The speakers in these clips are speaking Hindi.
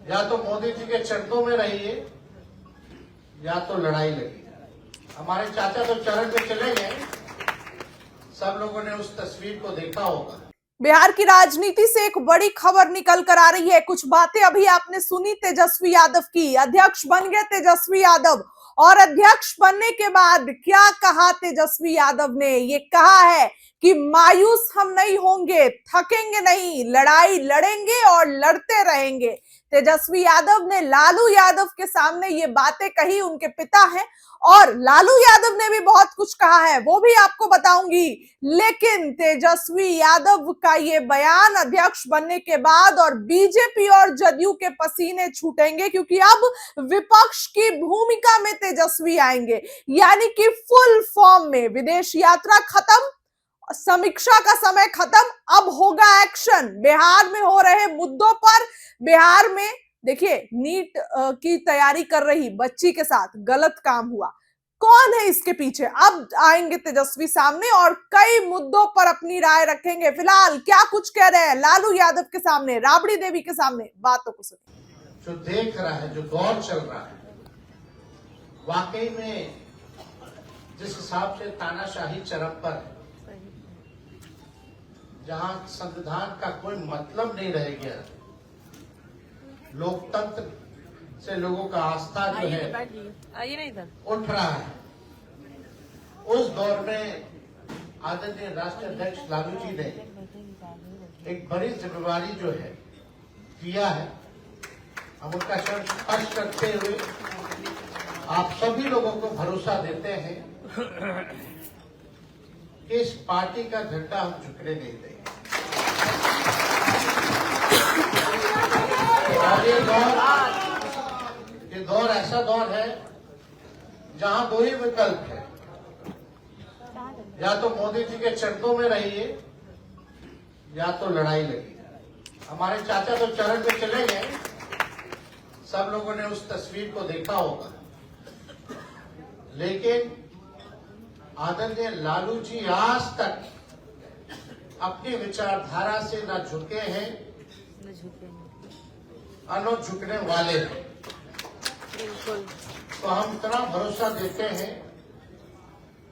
या तो मोदी जी के चरणों में रहिए या तो लड़ाई लगी। हमारे चाचा तो चरण पे चले गए, सब लोगों ने उस तस्वीर को देखा होगा। बिहार की राजनीति से एक बड़ी खबर निकल कर आ रही है। कुछ बातें अभी आपने सुनी तेजस्वी यादव की। अध्यक्ष बन गए तेजस्वी यादव, और अध्यक्ष बनने के बाद क्या कहा तेजस्वी यादव ने? ये कहा है कि मायूस हम नहीं होंगे, थकेंगे नहीं, लड़ाई लड़ेंगे और लड़ते रहेंगे। तेजस्वी यादव ने लालू यादव के सामने ये बातें कही, उनके पिता हैं, और लालू यादव ने भी बहुत कुछ कहा है, वो भी आपको बताऊंगी। लेकिन तेजस्वी यादव का ये बयान अध्यक्ष बनने के बाद और बीजेपी और जदयू के पसीने छूटेंगे, क्योंकि अब विपक्ष की भूमिका में तेजस्वी आएंगे, यानी कि फुल फॉर्म में। विदेश यात्रा खत्म, समीक्षा का समय खत्म, अब होगा एक्शन। बिहार में हो रहे मुद्दों पर, बिहार में देखिए नीट की तैयारी कर रही बच्ची के साथ गलत काम हुआ, कौन है इसके पीछे? अब आएंगे तेजस्वी सामने और कई मुद्दों पर अपनी राय रखेंगे। फिलहाल क्या कुछ कह रहे हैं लालू यादव के सामने, राबड़ी देवी के सामने, बातों को सुनिए। जो देख रहा है, जो दौर चल रहा है, वाकई में जिस हिसाब से तानाशाही चरम पर है, जहां संविधान का कोई मतलब नहीं रह गया, लोकतंत्र से लोगों का आस्था जो है उठ रहा है, उस दौर में आदरणीय राष्ट्रीय अध्यक्ष लालू जी ने एक बड़ी जिम्मेवारी जो है किया है। हम उनका शब्द स्पष्ट करते हुए आप सभी लोगों को भरोसा देते हैं कि इस पार्टी का झंडा हम झुकने नहीं देंगे। और ये दौर ऐसा दौर है जहां दो ही विकल्प है, या तो मोदी जी के चरणों में रहिए या तो लड़ाई लगी। हमारे चाचा तो चरण पे चले गए, सब लोगों ने उस तस्वीर को देखा होगा। लेकिन आदरणीय लालू जी आज तक अपनी विचारधारा से न झुके हैं और न झुकने वाले हैं। तो हम इतना भरोसा देते हैं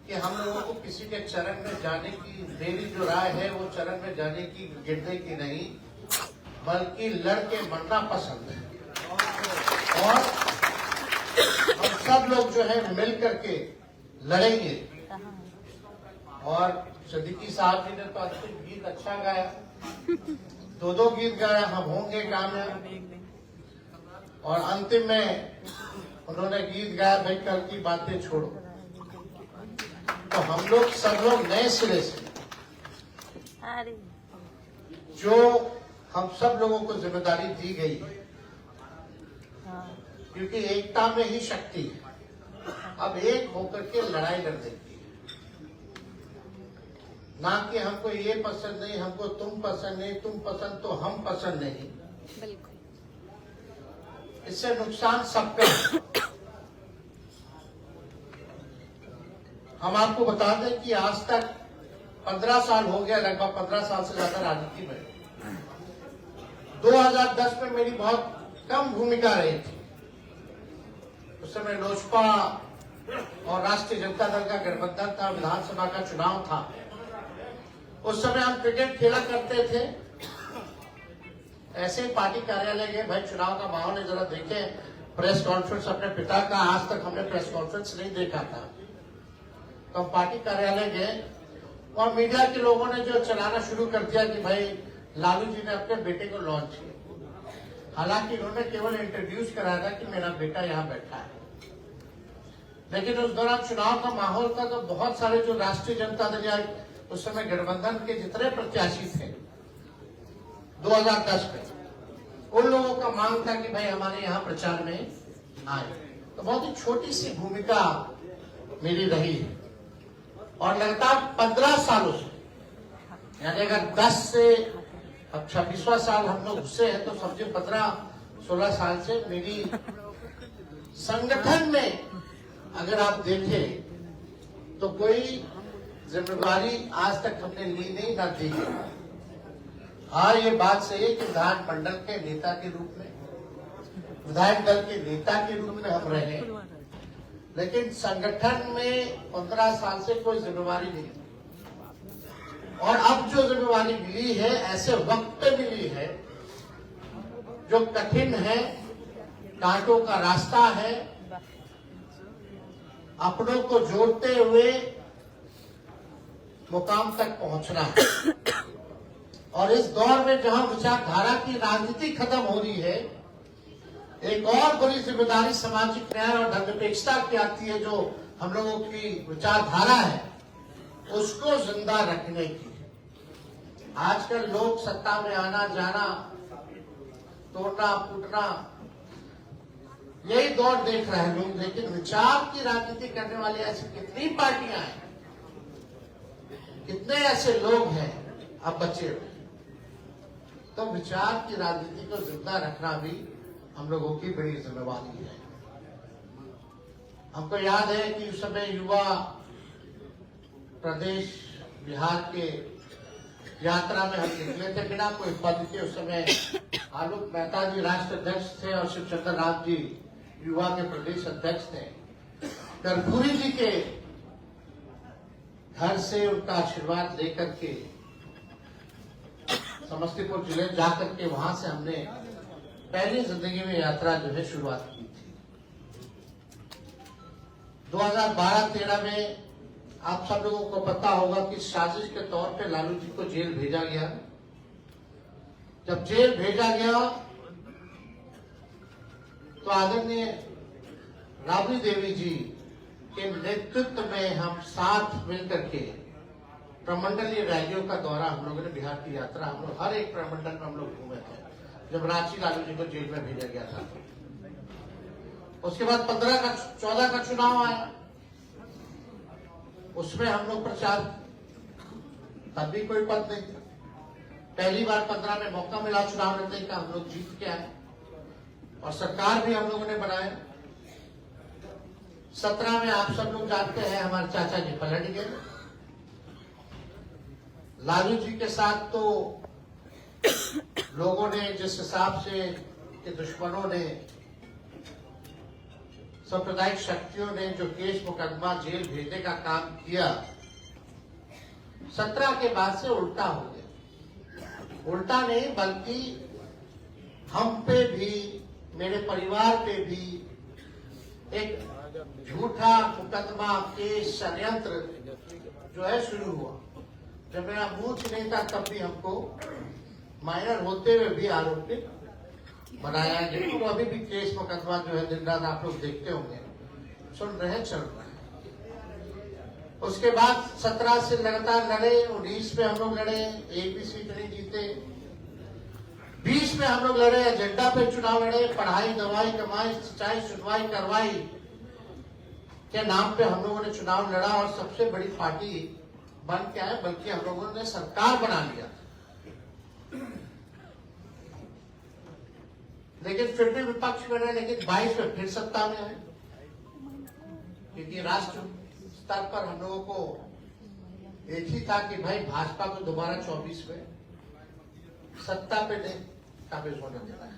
कि हम लोगों को किसी के चरण में जाने की, मेरी जो राय है वो चरण में जाने की, गिरने की नहीं, बल्कि लड़के मरना पसंद है। और हम सब लोग जो है मिल करके लड़ेंगे। और सिद्दीकी साहब जी ने तो अंतिम गीत अच्छा गाया, दो गीत गाया, हम होंगे कामयाब। और अंतिम में उन्होंने गीत गाया, भाई कल की बातें छोड़ो। तो हम लोग सब लोग नए सिरे से, जो हम सब लोगों को जिम्मेदारी दी गई है, क्योंकि एकता में ही शक्ति है, अब एक होकर के लड़ाई लड़ देती है। ना कि हमको ये पसंद नहीं, हमको तुम पसंद नहीं, तुम पसंद तो हम पसंद नहीं। बिल्कुल, इससे नुकसान सबका है। हम आपको बता दें कि आज तक 15 साल हो गया, लगभग 15 साल से ज्यादा राजनीति में। 2010 में मेरी बहुत कम भूमिका रही थी। उस समय लोजपा और राष्ट्रीय जनता दल का गठबंधन था, विधानसभा का चुनाव था। उस समय हम क्रिकेट खेला करते थे, ऐसे ही पार्टी कार्यालय गए, भाई चुनाव का माहौल है, जरा देखें। प्रेस कॉन्फ्रेंस अपने पिता का आज तक हमने प्रेस कॉन्फ्रेंस नहीं देखा था। तो हम पार्टी कार्यालय गए और मीडिया के लोगों ने जो चलाना शुरू कर दिया कि भाई लालू जी ने अपने बेटे को लॉन्च किया। हालांकि उन्होंने केवल इंट्रोड्यूस कराया था कि मेरा बेटा यहाँ बैठा है, लेकिन उस दौरान चुनाव का माहौल था। तो बहुत सारे जो राष्ट्रीय जनता दल या उस समय गठबंधन के जितने प्रत्याशी थे 2010 में, उन लोगों का मांग था कि भाई हमारे यहाँ प्रचार में आए। तो बहुत ही छोटी सी भूमिका मेरी रही है, और लगातार 15 सालों से, यानी अगर 10 से अब 26वां साल हम लोग घुसे हैं, तो समझे 15-16 साल से मेरी संगठन में अगर आप देखें तो कोई जिम्मेवारी आज तक हमने ली नहीं, ना दी है। हाँ, ये बात सही है कि विधानमंडल के नेता के रूप में विधायक दल के नेता के रूप में हम रहे, लेकिन संगठन में 15 साल से कोई जिम्मेवारी नहीं। और अब जो जिम्मेवारी मिली है ऐसे वक्त पे मिली है जो कठिन है, कांटों का रास्ता है, अपनों को जोड़ते हुए मुकाम तक पहुंचना है। और इस दौर में जहां विचारधारा की राजनीति खत्म हो रही है, एक और बड़ी जिम्मेदारी सामाजिक न्याय और धर्मनिरपेक्षता की आती है, जो हम लोगों की विचारधारा है उसको जिंदा रखने की। आजकल लोग सत्ता में आना जाना, तोड़ना फूटना, यही दौर देख रहे हैं लोग, लेकिन विचार की राजनीति करने वाली ऐसी कितनी पार्टियां हैं, कितने ऐसे लोग हैं अब बचे हुए। तो विचार की राजनीति को जिंदा रखना भी हम लोगों की बड़ी जिम्मेवारी है। हमको याद है कि उस समय युवा प्रदेश बिहार के यात्रा में हम निकले थे बिना कोई पद के। उस समय आलोक मेहता जी राष्ट्र अध्यक्ष थे और शिवचंद्र राम जी युवा के प्रदेश अध्यक्ष थे। कर्पूरी जी के घर से उनका आशीर्वाद लेकर के समस्तीपुर जिले जाकर के वहां से हमने पहली जिंदगी में यात्रा जो है शुरुआत की थी। 2012-13 में आप सब लोगों को पता होगा कि साजिश के तौर पे लालू जी को जेल भेजा गया। जब जेल भेजा गया तो आदरणीय राबड़ी देवी जी के नेतृत्व में हम साथ मिलकर के प्रमंडलीय रैलियों का दौरा हम लोगों ने, बिहार की यात्रा हम लोग हर एक प्रमंडल में हम लोग घूमे थे जब रांची लालू जी को जेल में भेजा गया था। उसके बाद 14 का चुनाव आया, उसमें हम लोग प्रचार, तब भी कोई पद नहीं था। पहली बार 15 में मौका मिला चुनाव लड़ने का, हम लोग जीत के आए और सरकार भी हम लोगों ने बनाया। 17 में आप सब लोग जानते हैं हमारे चाचा जी पलट गए। लालू जी के साथ तो लोगों ने जिस हिसाब से के दुश्मनों ने, सांप्रदायिक शक्तियों ने जो केस मुकदमा जेल भेजने का काम किया, 17 के बाद से उल्टा हो गया। उल्टा नहीं बल्कि हम पे भी, मेरे परिवार पे भी एक झूठा मुकदमा केस षड्यंत्र जो है शुरू हुआ। जब मेरा बूथ नहीं था तब भी हमको माइनर होते हुए भी आरोपित बनाया गया। तो अभी भी केस मुकदमा जो है दिन रात आप लोग देखते होंगे, सुन रहे, चल रहा है। उसके बाद 17 से लगातार लड़े, 19 में हम लोग लड़े, एक भी सीट नहीं जीते। 20 में हम लोग लड़े, एजेंडा पे चुनाव लड़े, पढ़ाई दवाई कमाई सिंचाई सुनवाई करवाई के नाम पे हम लोगों ने चुनाव लड़ा और सबसे बड़ी पार्टी बन के आए, बल्कि हम लोगों ने सरकार बना लिया। लेकिन फिर भी विपक्ष में रहे, लेकिन 22 में फिर सत्ता में आए, क्योंकि राष्ट्र स्तर पर हम लोगों को एक ही था कि भाई भाजपा को दोबारा 24 में सत्ता पे नहीं काबिज होने देना है।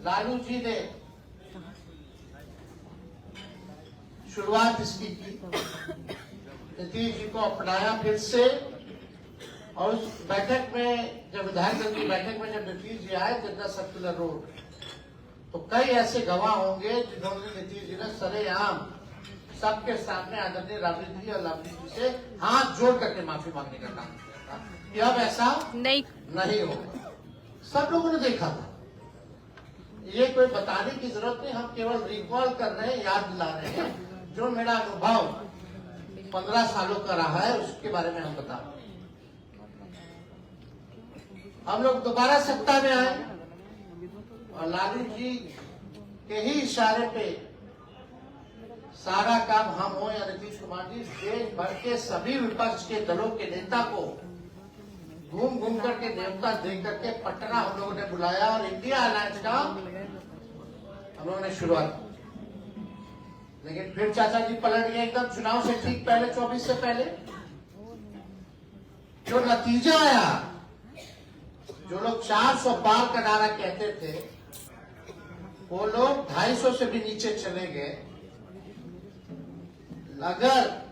लालू जी ने शुरुआत इसकी की, नीतीश जी को अपनाया फिर से। और उस बैठक में, जब विधायक दल की बैठक में जब नीतीश जी आए जनता सर्कुलर रोड, तो कई ऐसे गवाह होंगे जिन्होंने नीतीश जी ने सरेआम सबके सामने आदरणीय राबड़ी जी और लालू जी से हाथ जोड़ करके माफी मांगने का काम किया था कि अब ऐसा नहीं होगा। सब लोगों ने देखा था, ये कोई बताने की जरूरत नहीं, हम केवल रिकॉल कर रहे हैं, याद दिला रहे हैं। जो मेरा अनुभव 15 सालों का रहा है उसके बारे में हम बता रहे हैं। हम लोग दोबारा सत्ता में आए और लालू जी के ही इशारे पे सारा काम हम हो या नीतीश कुमार जी, देश भर के सभी विपक्ष के दलों के नेता को घूम घूम करके न्योता दे करके पटना हम लोगों ने बुलाया और इंडिया अलायंस का हम लोगों ने शुरुआत की। लेकिन फिर चाचा जी पलट गए एकदम चुनाव से ठीक पहले, 24 से पहले। जो नतीजा आया, जो लोग 400 पार का नारा कहते थे, वो लोग 250 से भी नीचे चले गए। अगर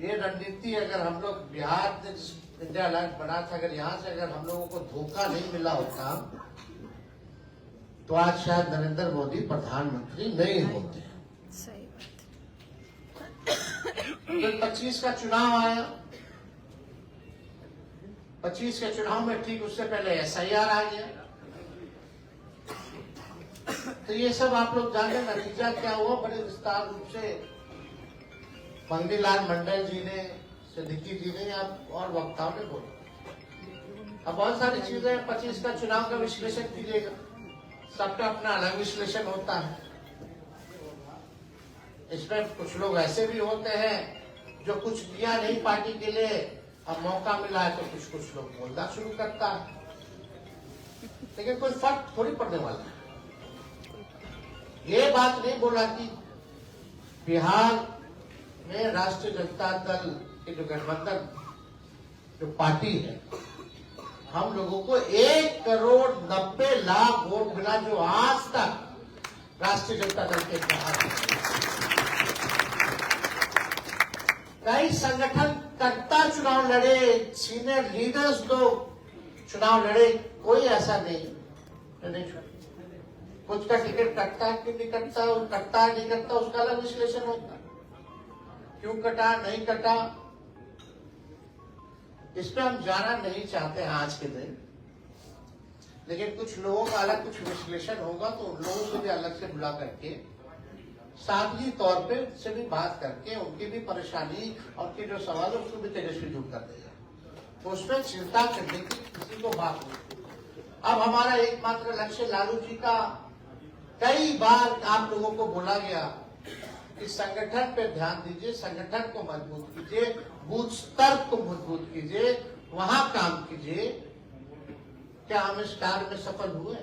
ये रणनीति अगर हम लोग बिहार ने जिस इंडिया अलायंस बना था, अगर यहाँ से अगर हम लोगों को धोखा नहीं मिला होता तो आज शायद नरेंद्र मोदी प्रधानमंत्री नहीं होते। सही बात। तो 25 का चुनाव आया, 25 के चुनाव में ठीक उससे पहले SIR आ गया। तो ये सब आप लोग जाने नतीजा क्या हुआ बड़े विस्तार रूप से मंगनीलाल मंडल जी ने, सिद्दीकी जी ने और वक्ताओं ने बोला। अब बहुत सारी चीजें 25 का चुनाव का विश्लेषण कीजिएगा, सबका अपना अलग विश्लेषण होता है। इसमें कुछ लोग ऐसे भी होते हैं जो कुछ किया नहीं पार्टी के लिए, अब मौका मिला है तो कुछ लोग बोलना शुरू करता है, लेकिन कोई फर्क थोड़ी पड़ने वाला है। ये बात नहीं बोला कि बिहार में राष्ट्रीय जनता दल की जो गठबंधन जो पार्टी है, हम लोगों को 1,90,00,000 वोट मिला, जो आज तक राष्ट्रीय जनता दल के बाहर। कई संगठन कर्ता चुनाव लड़े, सीनियर लीडर्स लोग चुनाव लड़े, कोई ऐसा नहीं। कुछ का टिकट कटता है कि नहीं कटता, कटता है नहीं कटता, उसका अलग विश्लेषण होता है। क्यों कटा नहीं कटा इस पे हम जाना नहीं चाहते हैं आज के दिन, लेकिन कुछ लोगों का अलग कुछ विश्लेषण होगा तो उन लोगों से भी अलग से बुला करके सादगी तौर पे से भी बात करके उनकी भी परेशानी और उनके जो सवाल है उसको भी तेजस्वी दूर कर देगा। तो उसमें चिंता करने की किसी को बात नहीं। अब हमारा एकमात्र लक्ष्य लालू जी का कई बार आप लोगों को बोला गया कि संगठन पे ध्यान दीजिए, संगठन को मजबूत कीजिए, बूथ स्तर को मजबूत कीजिए, वहां काम कीजिए। क्या हम इस कार्य में सफल हुए?